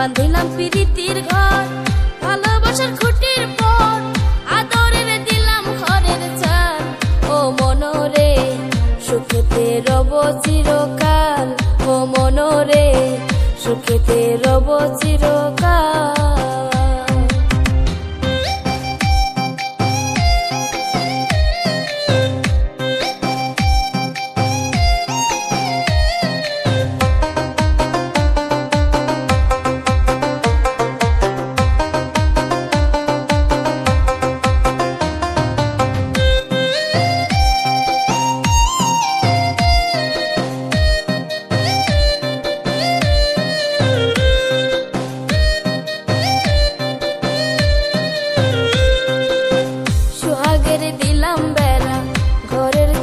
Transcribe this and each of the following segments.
বান্ধিলাম প্রীতির ঘর ভালোবাসার খুঁটির পর আদরের দিলাম ঘরের চাল ও মনরে সুখেতে রব চিরকাল ও মনরে সুখেতে রব চিরকাল।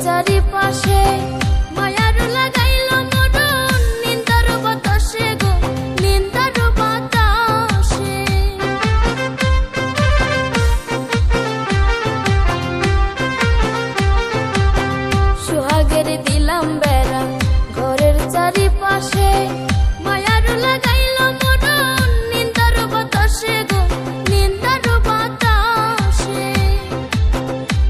চারিপাশে মায়ার লাগাইল মরণ নিন্দার বাতাসে গো নিন্দার বাতাসে সোহাগের দিলাম বেড়া ঘরের চারিপাশে মায়ার লাগাইল মরণ নিন্দার বাতাসে গো নিন্দার বাতাসে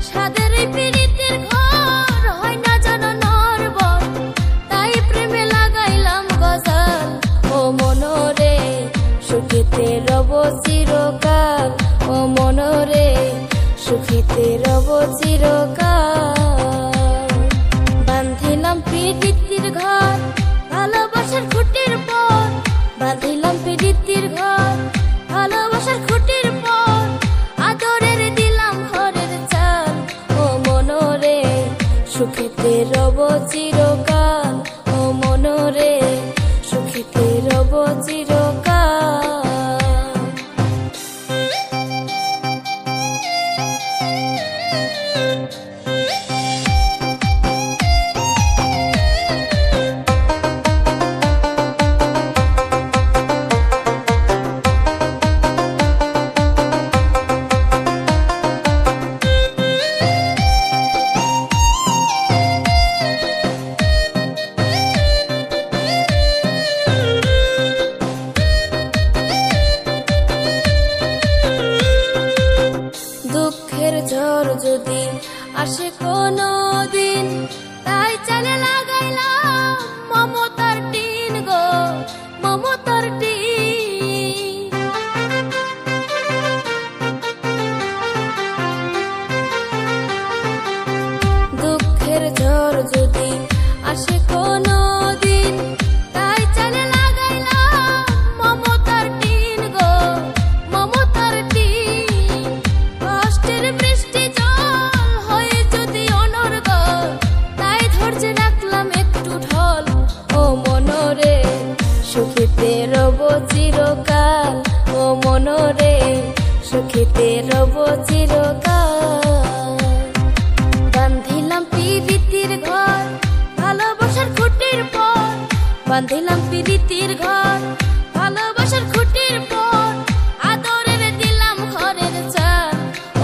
সাদের প্রীতির ঘর হয় না জানো নরবর তাই প্রেমে লাগাইলাম গজল ও মনরে সুখেতে রব চিরকাল ও মনরে সুখেতে রব চিরকাল। বান্ধিলাম প্রীতির ঘর ভালোবাসার খুঁটির পর বান্ধিলাম প্রীতির ঘর ভালোবাসার খুঁটির পর আদরের দিলাম ঘরের চাল ও মনরে সুখেতে রব চিরকাল ও মনরে সুখেতে রব চিরকাল। দুঃখের ঝড় যদি আসে কোনো দিন তাই চালে লাগাইলাম মমতার টিন গো মমতার টিন। দুঃখের ঝড় যদি আসে কোনো দিন তাই চালে লাগাইলাম মমতার টিন গো মমতার টিন। কষ্টের বৃষ্টি জল হয়ে যদি অনর্গল তাই ধৈর্যে রাখলাম একটু ঢল ও মনরে সুখেতে রব চিরকাল ও মনরে সুখেতে রব চিরকাল। বান্ধিলাম প্রীতির ঘর ভালোবাসার খুঁটির পর বান্ধিলাম প্রীতির ঘর ভালোবাসার খুঁটির পর আদরের দিলাম ঘরের চাল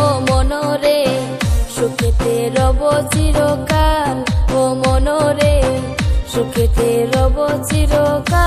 ও মনরে সুখেতে রব চিরকাল ও মনরে সুখেতে রব চিরকাল।